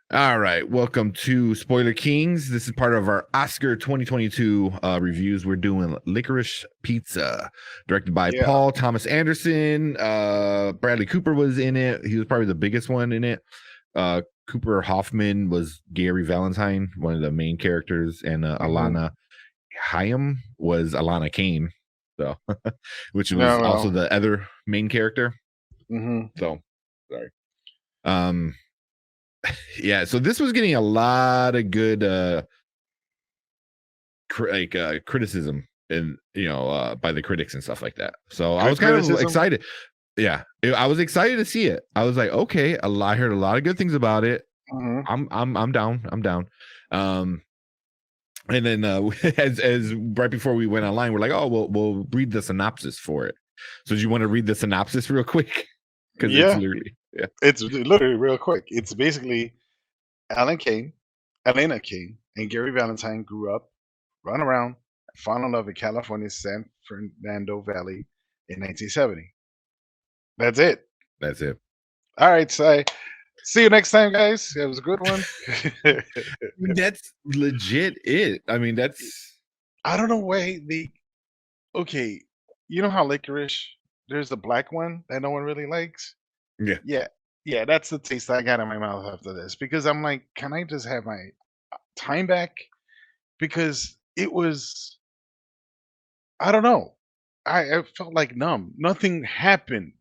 All right, welcome to Spoiler Kings. This is part of our Oscar 2022 reviews. We're doing Licorice Pizza, directed by Yeah. Paul Thomas Anderson. Bradley Cooper was in it. He was probably the biggest one in it. Cooper Hoffman was Gary Valentine, one of the main characters, and Alana Hayam was Alana Kane, so which was No, also well. the other main character. hmm So sorry. Um, yeah, so this was getting a lot of good criticism and by the critics and stuff like that. So I was kind of Criticism. excited. Yeah, I was excited to see it. I was like, okay, I heard a lot of good things about it. hmm I'm down. I'm down. Um, and then as right before we went online, we're like, oh, we'll read the synopsis for it. So do you want to read the synopsis real quick? Because it's Yeah, literally it's literally real quick. It's basically Alan Kane, Elena Kane, and Gary Valentine grew up, run around, and fall in love in California's San Fernando Valley in 1970. That's it. that's it. All right, so see you next time, guys. It was a good one. That's legit it. I mean, that's I don't know why the okay. You know how licorice? There's the black one that no one really likes. yeah. Yeah, yeah, that's the taste I got in my mouth after this because I'm like, can I just have my time back? Because it was, I don't know. I felt like numb. Nothing happened.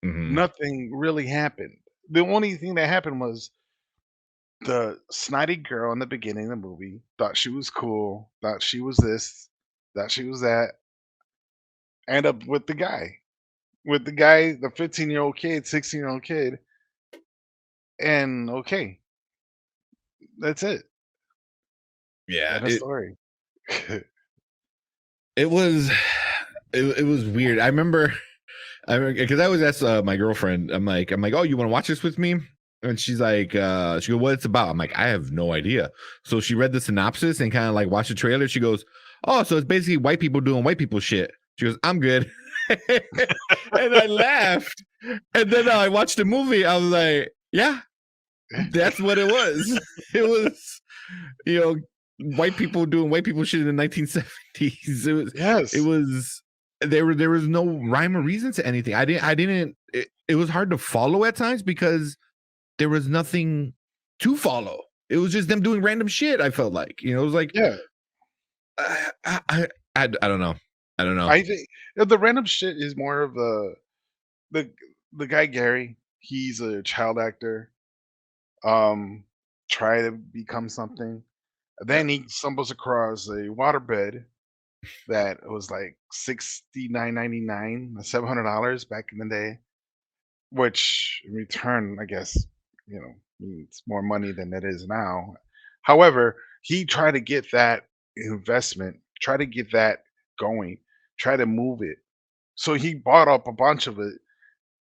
hmm Nothing really happened. The only thing that happened was the snotty girl in the beginning of the movie thought she was cool, thought she was this, thought she was that, end up with the 15-year-old kid, 16-year-old kid, and okay, that's it. Yeah. End of story. It was it was weird. I remember because I was asked my girlfriend. I'm like, oh, you want to watch this with me? And she's like, she goes, what it's about? I'm like, I have no idea. So she read the synopsis and kind of like watched the trailer. She goes, oh, so it's basically white people doing white people shit. She goes, I'm good. And I laughed. And then I watched the movie. I was like, yeah, that's what it was. It was, you know, white people doing white people shit in the 1970s. It Yes. was there was no rhyme or reason to anything. I didn't it was hard to follow at times because there was nothing to follow. It was just them doing random shit. I felt like, it was like Yeah. I I, I don't know. I don't know. I think the random shit is more of the the guy Gary, he's a child actor, um, try to become something. Yeah. Then he stumbles across a waterbed that was like 69.99, $700 back in the day, which in return, I guess, means more money than it is now. However, he tried to get that investment, try to get that going, try to move it. So he bought up a bunch of it,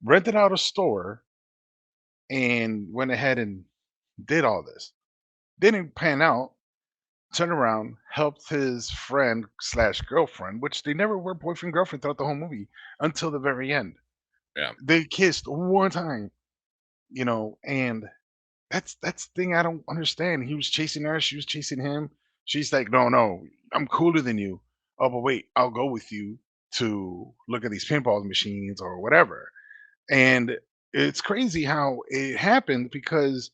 rented out a store, and went ahead and did all this. Didn't pan out, turned around, helped his friend slash girlfriend, which they never were boyfriend girlfriend throughout the whole movie until the very end. Yeah. They kissed one time, and that's the thing I don't understand. He was chasing her, she was chasing him. She's like, "No, no, I'm cooler than you." Oh, but wait, I'll go with you to look at these pinball machines or whatever. And it's crazy how it happened because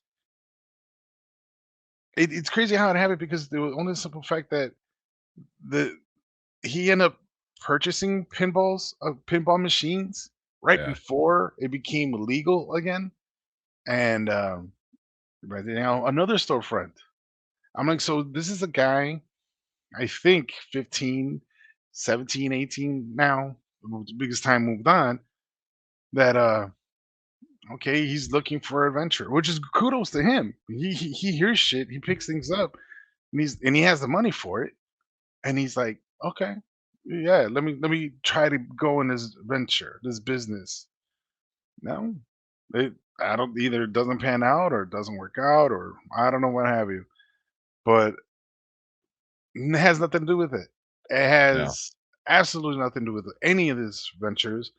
it's crazy how it happened because there was only the simple fact that the he ended up purchasing pinball machines right Yeah. before it became legal again, and renting out another storefront. I'm like, so this is a guy, I think 15, 17, 18 now, because time moved on, that okay, he's looking for adventure, which is kudos to him. He hears shit, he picks things up, and he has the money for it, and he's like, okay, yeah, let me try to go in this venture, this business. No, it I don't either it doesn't pan out or it doesn't work out or I don't know what have you, but it has nothing to do with it. It No. has absolutely nothing to do with any of his ventures.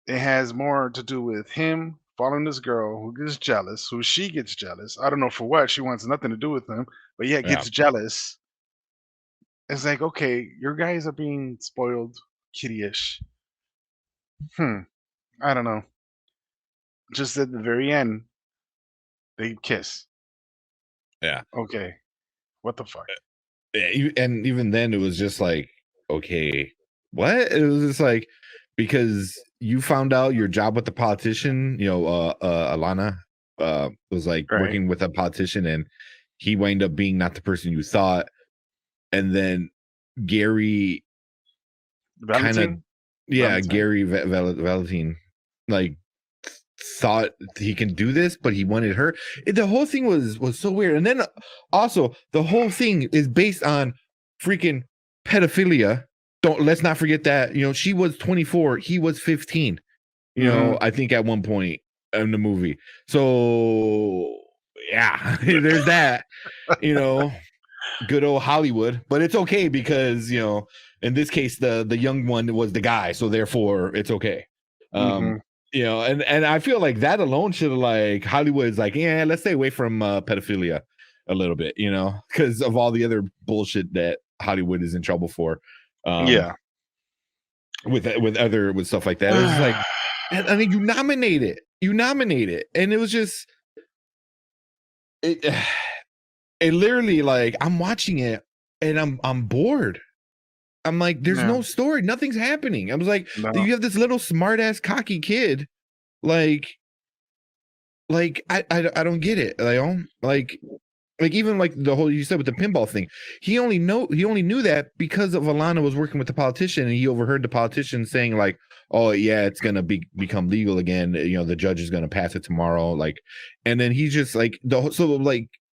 It has more to do with him following this girl who gets jealous, who she gets jealous. I don't know for what. She wants nothing to do with him, but yeah, Yeah. gets jealous. It's like, okay, your guys are being spoiled, kiddie-ish. I don't know. Just at the very end, they kiss. Yeah. Okay, what the fuck? And even then, it was just like, okay, what? It was just like, because you found out your job with the politician, Alana was like Right? working with a politician, and he wound up being not the person you thought. And then Gary kind of, Valentine? yeah, Valentine? Gary Valentine, like, thought he can do this, but he wanted her. The whole thing was so weird. And then also the whole thing is based on freaking pedophilia. Let's not forget that, she was 24, he was 15, Mhm. I think at one point in the movie. So yeah, there's that, you know good old Hollywood. But it's okay because, in this case, the young one was the guy, so therefore it's okay. um Mhm. and I feel like that alone should have, like, Hollywood's like, yeah, let's stay away from pedophilia a little bit, because of all the other bullshit that Hollywood is in trouble for, um Yeah. with stuff like that. It was like, I mean, you nominate it, and it was just it it literally, like, I'm watching it and I'm bored. I'm like, there's Yeah. no story, nothing's happening. I was like, No. you have this little smart ass cocky kid, like I don't get it. Like even like the whole, you said with the pinball thing, he only knew that because of Alana was working with the politician, and he overheard the politician saying, like, oh yeah, it's gonna become legal again. The judge is gonna pass it tomorrow. Like, and then he's just like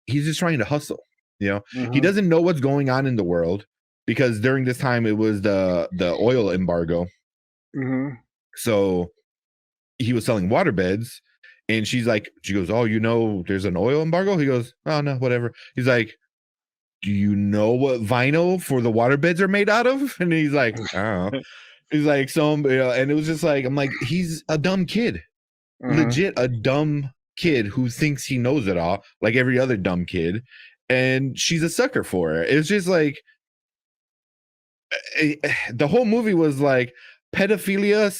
he's just trying to hustle. He Mhm. doesn't know what's going on in the world, because during this time it was the oil embargo. Mhm. So he was selling waterbeds, and she goes, oh, there's an oil embargo. He goes, oh no, whatever. He's like, do you know what vinyl for the waterbeds are made out of? And he's like, I don't know. He's like, and it was just like, I'm like, he's a dumb kid, Mhm. legit a dumb kid who thinks he knows it all, like every other dumb kid, and she's a sucker for it. It's just like, the whole movie was like pedophilia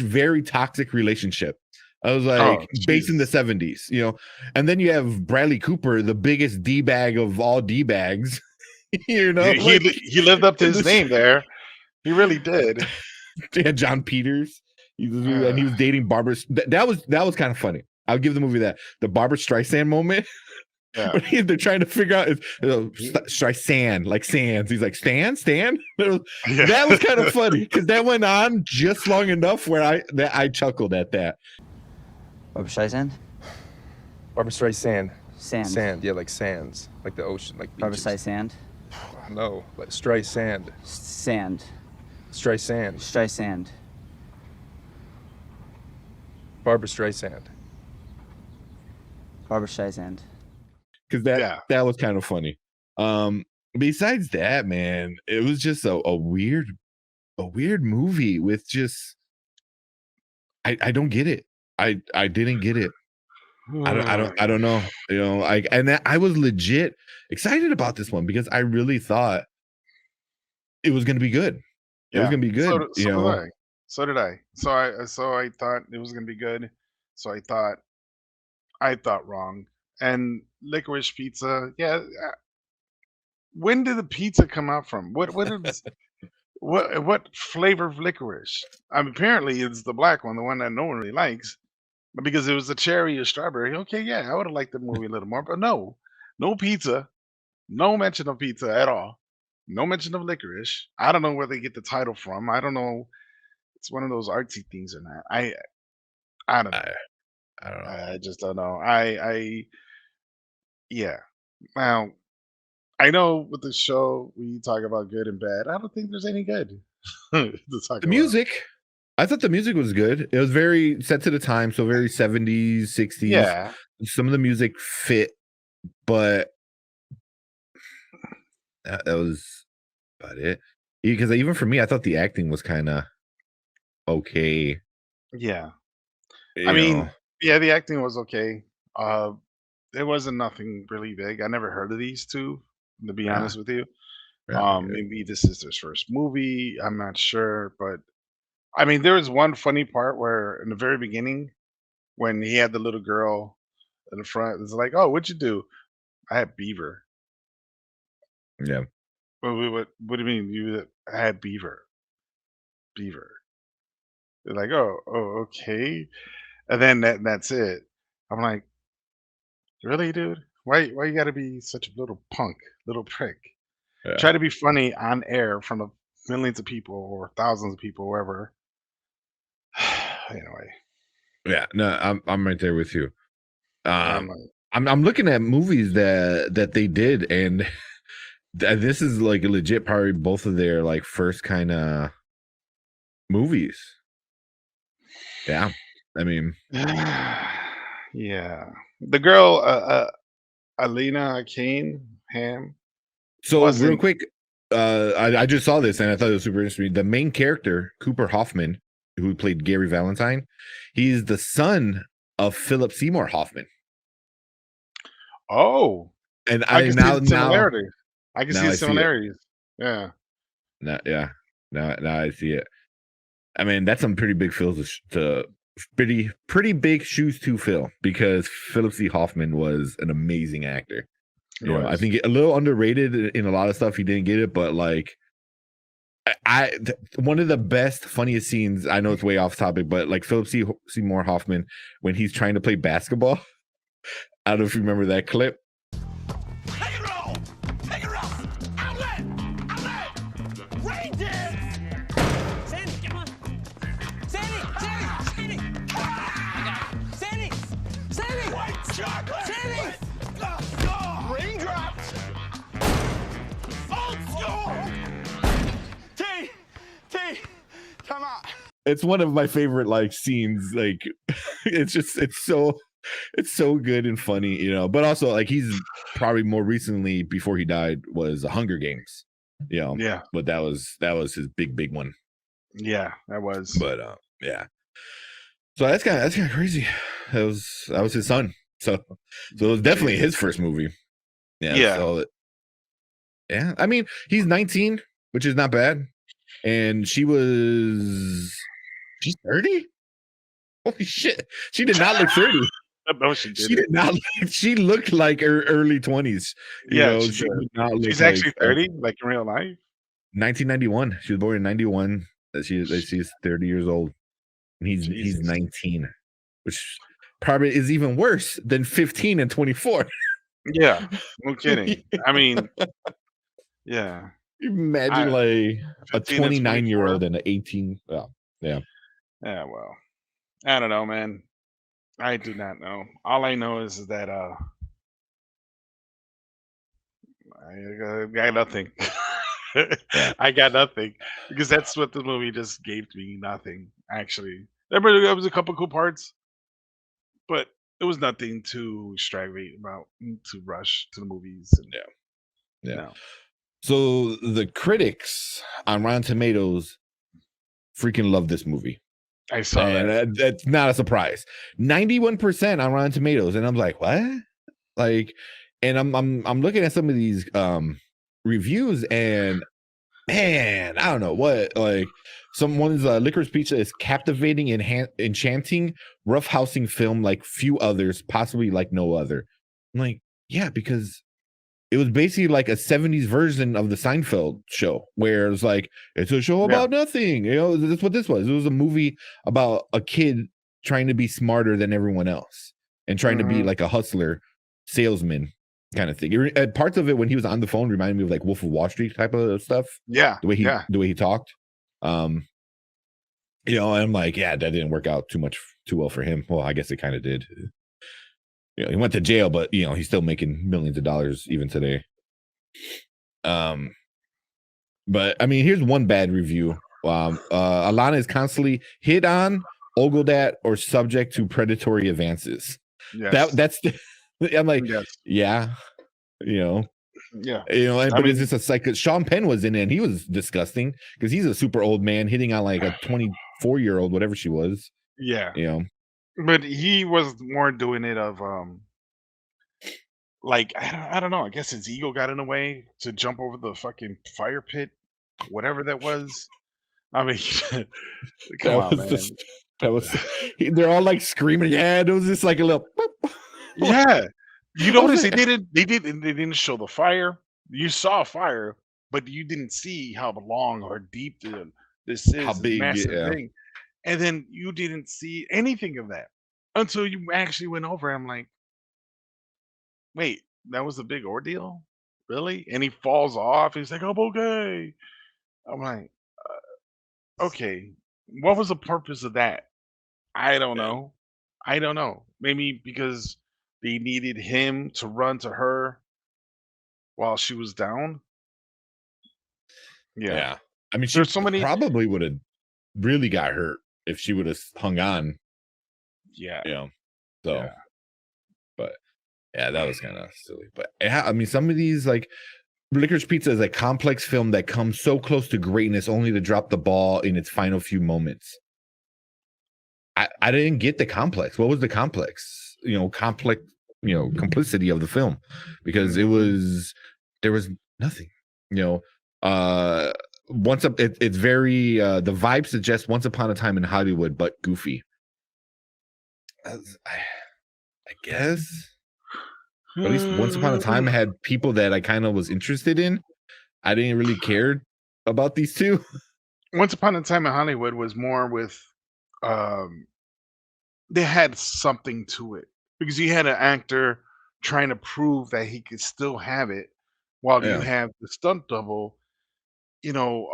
/ very toxic relationship. I was Oh, like, based in the Jesus. 70s, and then you have Bradley Cooper, the biggest d-bag of all d-bags, like, He lived up to in his this, name there. He really did. yeah, John Peters. And Uh, he was dating Barbara. That was kind of funny. I'll give the movie that. The Barbara Streisand moment, yeah. when they're trying to figure out, Streisand, like Sands. He's like, Stan. Yeah. That was kind of funny, because that went on just long enough where I chuckled at that. Barbara Streisand? Barbara Streisand. Sand. Sand, yeah, like sands, like the ocean, like Barbara beaches. Streisand? No, like Streisand. Sand. Streisand. Streisand. Barbara Streisand. Barbara Streisand. Because Yeah. that was kind of funny. Besides that, man, it was just a weird movie with just, I don't get it. I didn't get it. I don't know. I was legit excited about this one, because I really thought it was going to be good. It was Yeah. going to be good. So did I. So did I. So I thought it was gonna be good. So I thought wrong. And Licorice Pizza, yeah. When did the pizza come out from? What is what flavor of licorice? Apparently it's the black one, the one that no one really likes. Because it was a cherry or strawberry. Okay, yeah, I would have liked the movie a little more, but no, no pizza, no mention of pizza at all, no mention of licorice. I don't know where they get the title from. I don't know. It's one of those artsy things or not. I don't know. I, I don't know. I just don't know. Yeah. Now I know with the show we talk about good and bad. I don't think there's any good to talk The about. music, I thought the music was good. It was very set to the time, so very 70s, 60s. Yeah. Some of the music fit, but that was about it. Because even for me, I thought the acting was kind of okay. Yeah. I You mean, know, Yeah, the acting was okay. It wasn't nothing really big. I never heard of these two, to be Yeah, honest with you. yeah, me either. Maybe this is their first movie. I'm not sure, but I mean, there was one funny part where in the very beginning, when he had the little girl in the front, it's like, "Oh, what'd you do?" I had beaver. Yeah. What do you mean? I had beaver. Beaver. They're like, "Oh, okay." And then that's it. I'm like, "Really, dude? Why you gotta be such a little punk, little prick? Yeah. Try to be funny on air in front of millions of people or thousands of people, wherever." Anyway, Yeah. No, I'm right there with you. I'm Um, like, I'm looking at movies that they did, and this is like legit, probably both of their like first kind of movies. Yeah. I mean, yeah. The girl, Alina Kane Ham so real wasn't. quick, I just saw this and I thought it was super interesting. The main character, Cooper Hoffman, who played Gary Valentine, he's the son of Philip Seymour Hoffman. Oh, And I I can see the now similarities. I can see now the I see it. similarities. Yeah. Yeah. Now I see it. I mean, that's some pretty big fills to pretty big shoes to fill, because Philip C. Hoffman was an amazing actor. It You know, I was. think a little underrated in a lot of stuff. He didn't get it, but like one of the best, funniest scenes. I know it's way off topic, but like Philip Seymour Hoffman when he's trying to play basketball. I don't know if you remember that clip. Take it roll! Take it roll! Outlet! Outlet! Rain dance! Sandy, come on! Sandy! Sandy! Sandy! I got it. Sandy! Sandy! White chocolate! Sandy! Raindrops! Old school! T! Come on! It's one of my favorite like scenes. Like it's so good and funny, you know. But also like he's probably more recently, before he died, was Hunger Games, you know. Yeah. But that was his big one. Yeah, that was. But yeah. So that's kind of crazy. That was his son. So it was definitely his first movie. Yeah. Yeah. So yeah, I mean, he's 19, which is not bad, and she's 30. Holy shit, she did not look 30. No, she She did did not. She looked like her early 20s. You Yeah, know, she she did. did not look She's like actually 30, like in real life. 1991. She was born in 91. She's 30 years old. And he's Jesus. 19, which probably is even worse than 15 and 24. Yeah, no kidding. I mean, yeah. Imagine I- like a 15 and 29-year-old and an 18. Oh, yeah. Yeah, well, I don't know, man. I do not know. All I know is that I got nothing. I got nothing because that's what the movie just gave me. Nothing, actually. There was a couple cool parts, but it was nothing to extravagate about, to rush to the movies. And, Yeah. no. So the critics on Rotten Tomatoes freaking love this movie. I saw that. And that's not a surprise. 91% on Rotten Tomatoes, and I'm like, what? Like, and I'm looking at some of these reviews, and man, I don't know what. Like, someone's Licorice Pizza is captivating and enchanting, roughhousing film like few others, possibly like no other. I'm like, yeah, because it was basically like a 70s version of the Seinfeld show, where it's like, it's a show about nothing. You know, that's what this was. It was a movie about a kid trying to be smarter than everyone else and trying to be like a hustler, salesman kind of thing. Parts of it when he was on the phone reminded me of like Wolf of Wall Street type of stuff. Yeah. The way he talked. You know, I'm like, yeah, that didn't work out too well for him. Well, I guess it kind of did. You know, he went to jail, but you know, he's still making millions of dollars even today. But I mean, here's one bad review. Alana is constantly hit on, ogled at, or subject to predatory advances. Yes. That's I'm like, Yes. yeah, you know. Yeah. You know, I but mean- is this a psycho? Sean Penn was in it, and he was disgusting because he's a super old man hitting on like a 24-year-old, whatever she was. Yeah. You know, But he was more doing it of like I don't know. I guess his ego got in the way to jump over the fucking fire pit, whatever that was. I mean, come That on, was man. just that was. They're all like screaming. Yeah, it was just like a little. Yeah, you I was notice like, they didn't show the fire. You saw fire, but you didn't see how long or deep this how is, this big? massive Yeah, thing. And then you didn't see anything of that until you actually went over. I'm like, wait, that was a big ordeal, really? And he falls off. He's like, I'm okay. I'm like, okay, what was the purpose of that? I don't yeah, know. I don't know. Maybe because they needed him to run to her while she was down. Yeah. yeah. I mean, she There's so many. probably would have really got hurt if she would have hung on. Yeah. You know, so. Yeah. But yeah, that was kind of silly. But I mean, some of these like Licorice Pizza is a complex film that comes so close to greatness only to drop the ball in its final few moments. I didn't get the complex. What was the complex? Complex, complicity of the film, because there was nothing. It's very the vibe suggests Once Upon a Time in Hollywood, but goofy. I guess. At least Once Upon a Time had people that I kind of was interested in. I didn't really care about these two. Once Upon a Time in Hollywood was more with um they had something to it because you had an actor trying to prove that he could still have it while you Yeah, have the stunt double, you know,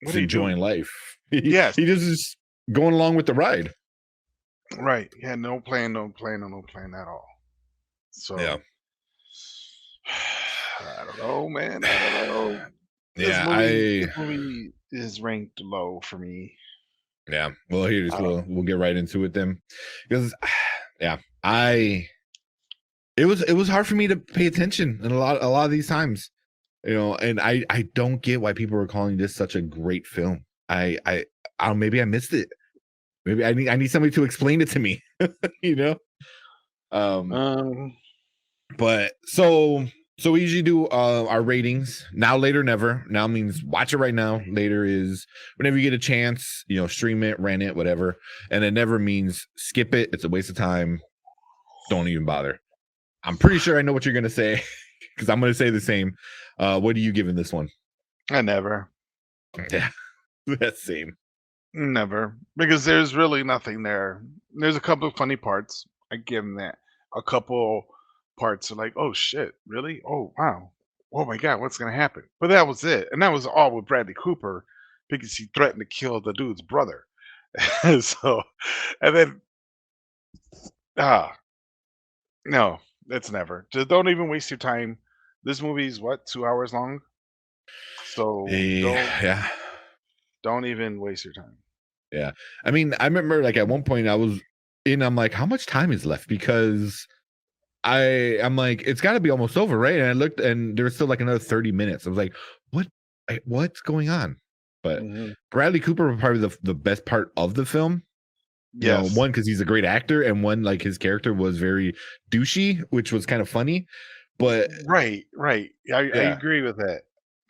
what just do you do? enjoying life. He Yes, just is going along with the ride. right. He had no plan, no plan, no plan at all. Yeah, So I don't know, man. I don't know. yeah, This movie is ranked low for me. yeah. Well, here's I don't. we'll get right into it then, because yeah, it was hard for me to pay attention in a lot of these times, and I don't get why people are calling this such a great film. I don't, maybe I missed it. Maybe I need somebody to explain it to me. you know. Um, Um, but so we usually do our ratings. Now, later, never. Now means watch it right now. Later is whenever you get a chance, stream it, rent it, whatever. And it never means skip it. It's a waste of time. Don't even bother. I'm pretty sure I know what you're gonna say, because I'm gonna say the same. What are you giving this one? I never, Yeah, that same. never, because there's really nothing there. There's a couple of funny parts. I give him that. A couple parts are like, oh shit, really? Oh wow. Oh my god, what's gonna happen? But that was it, and that was all with Bradley Cooper because he threatened to kill the dude's brother. So, and then ah, no, that's never. Just don't even waste your time. This movie's what, 2 hours long? So Yeah. don't even waste your time. Yeah. I mean, I remember like at one point I'm like, how much time is left? Because I'm like, it's got to be almost over, right? And I looked, and there was still like another 30 minutes. I was like, what's going on? But Mhm. Bradley Cooper was probably the best part of the film. Yes. One, because he's a great actor, and one, like his character was very douchey, which was kind of funny. But Right, right. I yeah, agree with that.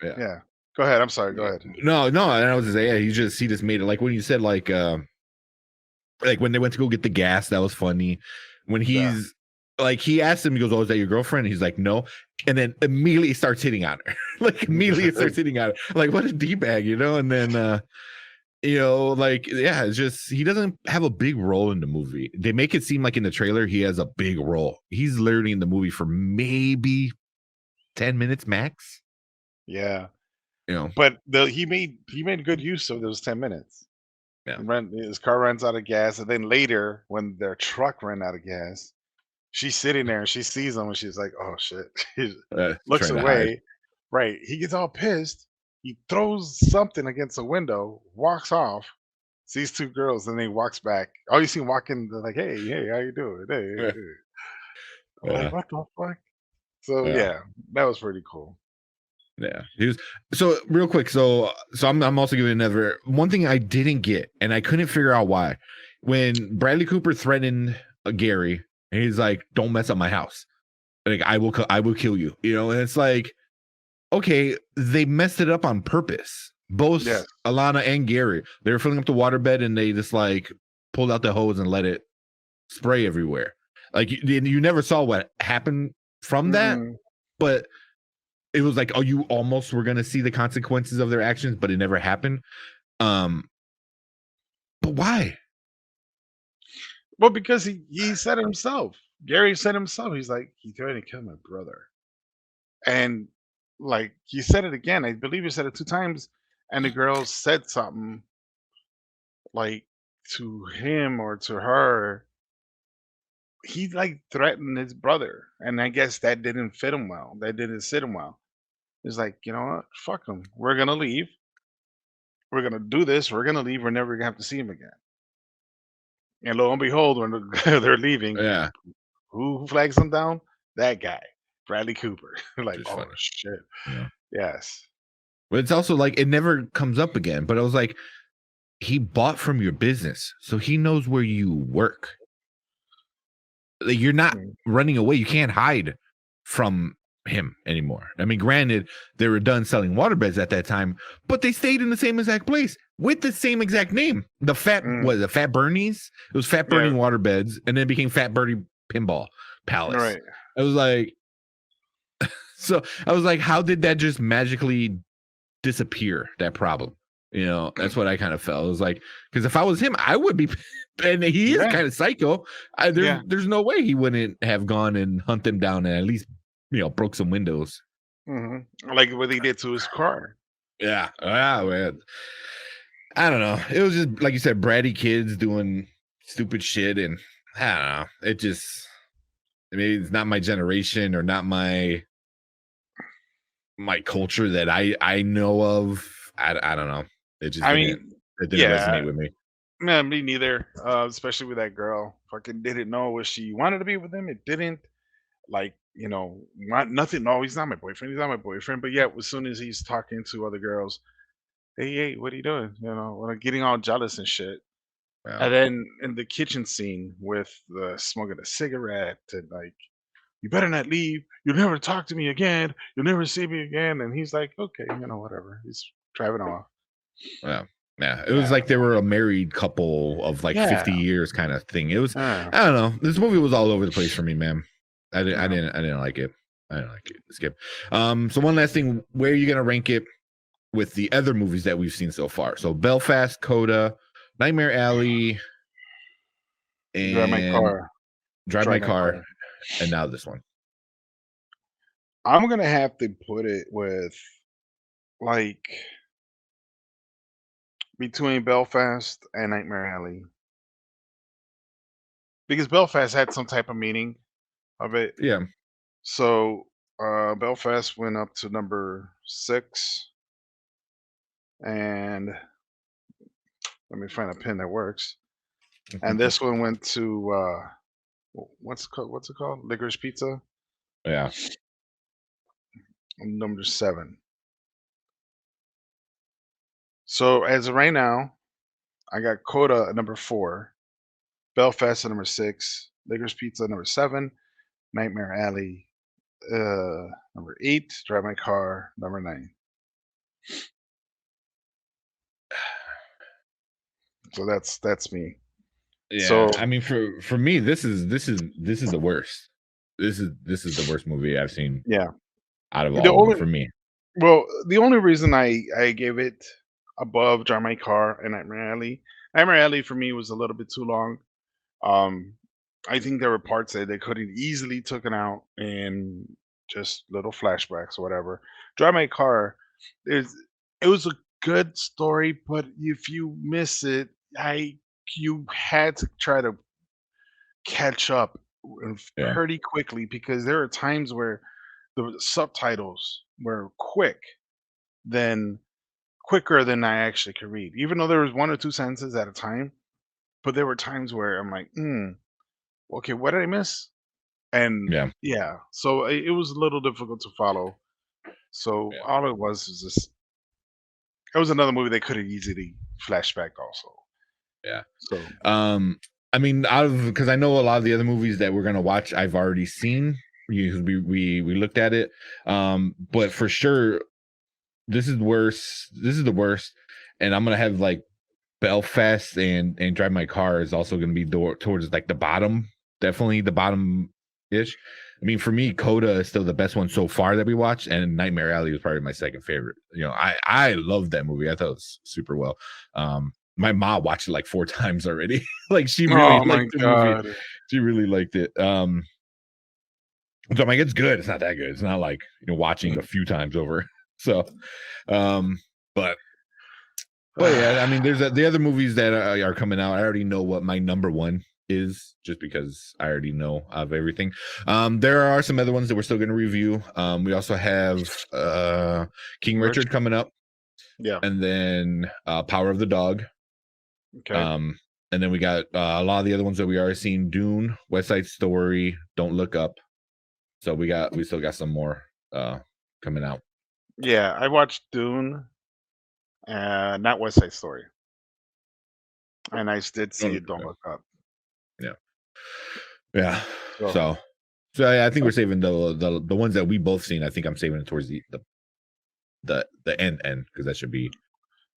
yeah. Yeah. Go ahead. I'm sorry. Go ahead. No, and I was just saying, yeah, he just made it, like when you said like when they went to go get the gas, that was funny. When Yeah. he's like, he asked him, he goes, "Oh, is that your girlfriend?" And he's like, "No," and then immediately starts hitting on her. Like immediately starts hitting on her. Like, what a d-bag, and then like, yeah, it's just, he doesn't have a big role in the movie. They make it seem like in the trailer he has a big role. He's literally in the movie for maybe 10 minutes max. Yeah. You know, But he made good use of those 10 minutes. Yeah. His car runs out of gas, and then later when their truck ran out of gas, she's sitting there and she sees him and she's like, "Oh shit." She looks trying to hide. away. Right. He gets all pissed. He throws something against the window, walks off, sees two girls, and then he walks back. All you see him walking, they're like, "Hey, hey, how you doing? Hey, hey, Yeah. hey." I'm Yeah. like, "What the fuck?" So Yeah. yeah, that was pretty cool. Yeah, he was. So real quick, so I'm also giving another one thing I didn't get, and I couldn't figure out why. when Bradley Cooper threatened Gary, and he's like, "Don't mess up my house. Like I will kill you." You know, and it's like, okay, they messed it up on purpose. Both Yes. Alana and Gary, they were filling up the waterbed, and they just like pulled out the hose and let it spray everywhere. Like you never saw what happened from that, Mm. but it was like, oh, you almost were gonna see the consequences of their actions, but it never happened. But why? Well, because he said himself. Gary said himself. He's like, he tried to kill my brother, and like he said it again. I believe he said it 2 times, and the girl said something like to him or to her. He like threatened his brother, and I guess that didn't fit him well. That didn't sit him well. It's like, you know what? Fuck him. We're gonna leave. We're gonna do this. We're gonna leave. We're never gonna have to see him again. And lo and behold, when they're leaving, Yeah, who flags them down? That guy, Bradley Cooper. Like, just oh funny. shit. Yeah. Yes. But it's also like it never comes up again. But I was like, he bought from your business, so he knows where you work. Like, you're not Mm. running away. You can't hide from him anymore. I mean, granted, they were done selling waterbeds at that time, but they stayed in the same exact place with the same exact name. The Fat Bernie's? It was Fat Bernie Yeah. Waterbeds, and then it became Fat Bernie Pinball Palace. Right. I was like, so I was like, how did that just magically disappear? That problem, you know? That's what I kind of felt. It was like, because if I was him, I would be. And he is Yeah. kind of psycho. Yeah. There's no way he wouldn't have gone and hunt them down and at least, you know, broke some windows. Like what he did to his car. Yeah, man. I don't know. It was just like you said, bratty kids doing stupid shit, and I don't know. It just, maybe it's not my generation or not my culture that I know of. I don't know. It just it didn't resonate with me. Man, me neither. Especially with that girl. Fucking didn't know what she wanted to be with him. It didn't. Like, you know, nothing. No, he's not my boyfriend. He's not my boyfriend. But yet, as soon as he's talking to other girls, hey, what are you doing? You know, like getting all jealous and shit. Yeah. And then in the kitchen scene with the smoking a cigarette and like, you better not leave. You'll never talk to me again. You'll never see me again. And he's like, okay, you know, whatever. He's driving off. Yeah. Yeah, it was like they were a married couple of like 50 years kind of thing. It was, I don't know. This movie was all over the place for me, man. I didn't like it. I didn't like it. Skip. So one last thing, where are you gonna rank it with the other movies that we've seen so far? So Belfast, Coda, Nightmare Alley, and Drive My Car, and now this one. I'm gonna have to put it with like between Belfast and Nightmare Alley. Because Belfast had some type of meaning of it. Yeah. So Belfast went up to number 6. And let me find a pin that works. And this one went to what's it called? Licorice Pizza? Yeah. Number 7. So as of right now, I got Coda at number 4, Belfast at number 6, Licorice Pizza at number 7, Nightmare Alley number 8, Drive My Car number 9. So that's me. Yeah. So I mean, for me, this is the worst. This is the worst movie I've seen. Yeah. Out of all of them, for me. Well, the only reason I gave it above Drive My Car and Nightmare Alley for me was a little bit too long. I think there were parts that they could have easily taken out and just little flashbacks or whatever. Drive My Car, it was a good story, but if you miss it, you had to try to catch up pretty quickly because there are times where the subtitles were quicker than I actually could read, even though there was 1 or 2 sentences at a time. But there were times where I'm like, okay, what did I miss? And so it was a little difficult to follow. So all it was just, it was another movie they could have easily flashback also. Yeah. So I mean, because I know a lot of the other movies that we're gonna watch, I've already seen. We looked at it. But for sure, this is worse. This is the worst, and I'm gonna have like Belfast and Drive My Car is also gonna be towards like the bottom, definitely the bottom ish. I mean, for me, Coda is still the best one so far that we watched, and Nightmare Alley was probably my second favorite. You know, I love that movie. I thought it was super well. My mom watched it like 4 times already. Like she really oh my liked the movie. god. She really liked it. So I'm like, it's good. It's not that good. It's not like, you know, watching a few times over. So, but yeah, I mean, there's the other movies that are coming out. I already know what my number one is, just because I already know of everything. There are some other ones that we're still going to review. We also have King Richard coming up, Yeah. and then Power of the Dog. Okay. And then we got a lot of the other ones that we already seen: Dune, West Side Story, Don't Look Up. So we still got some more coming out. Yeah, I watched Dune, not West Side Story, and I did see it. Don't Look Up. Yeah. So yeah, I think we're saving the ones that we both seen. I think I'm saving it towards the end because that should be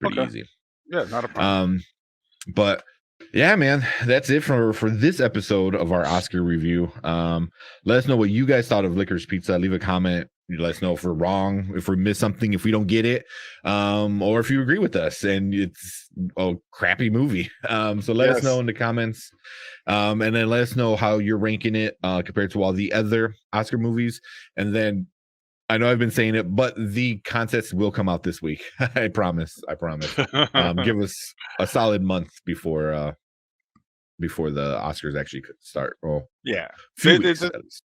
pretty easy. Yeah, not a problem. But yeah, man, that's it for this episode of our Oscar review. Let us know what you guys thought of Licorice Pizza. Leave a comment. Let us know if we're wrong, if we missed something, if we don't get it, or if you agree with us and it's a crappy movie. So let us know in the comments, and then let us know how you're ranking it compared to all the other Oscar movies. And then I know I've been saying it, but the contest will come out this week. I promise. Give us a solid month before the Oscars actually could start. Well, yeah, few weeks,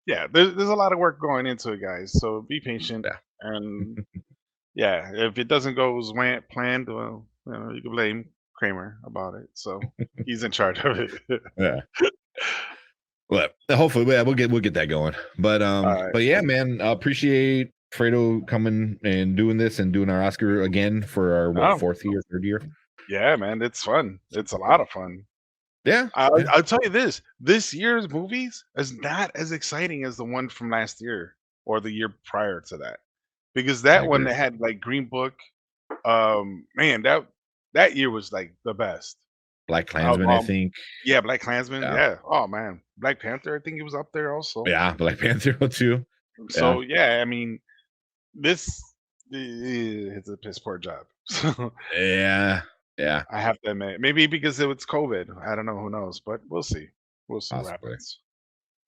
there's a lot of work going into it, guys. So be patient, and yeah, if it doesn't go as planned, well, you know, you can blame Kramer about it. So he's in charge of it. Yeah. Well, hopefully, we'll get that going. But but yeah, man, I appreciate Fredo coming and doing this and doing our Oscar again for our third year. Yeah, man, it's fun. It's a lot of fun. Yeah, I'll tell you this year's movies is not as exciting as the one from last year or the year prior to that, because that one that had like Green Book, man, that year was like the best. Black Klansman, I think. Yeah, Black Klansman. Yeah. Oh man, Black Panther. I think it was up there also. Yeah, Black Panther too. So yeah, I mean, this it's a piss poor job. Yeah. I have to admit, maybe because it was COVID. I don't know. Who knows? But we'll see. We'll see what happens.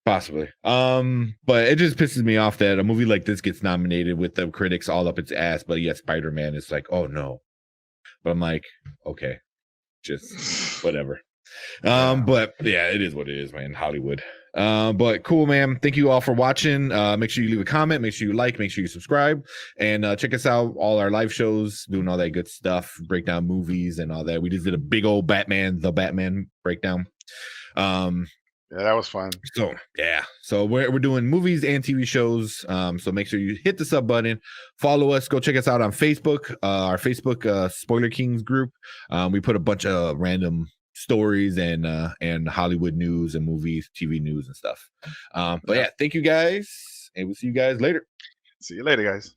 Possibly. But it just pisses me off that a movie like this gets nominated with the critics all up its ass, but yet Spider-Man is like, oh no. But I'm like, okay, just whatever. But yeah, it is what it is, man. Hollywood. But cool, man. Thank you all for watching. Make sure you leave a comment, make sure you like, make sure you subscribe, and check us out, all our live shows, doing all that good stuff, break down movies and all that. We just did a big old the Batman breakdown. Yeah, that was fun. So yeah, so we're doing movies and TV shows. So make sure you hit the sub button, follow us, go check us out on Facebook, our Facebook Spoiler Kings group. We put a bunch of random stories and Hollywood news and movies, TV news and stuff. But yeah, thank you guys, and we'll see you guys later. See you later, guys.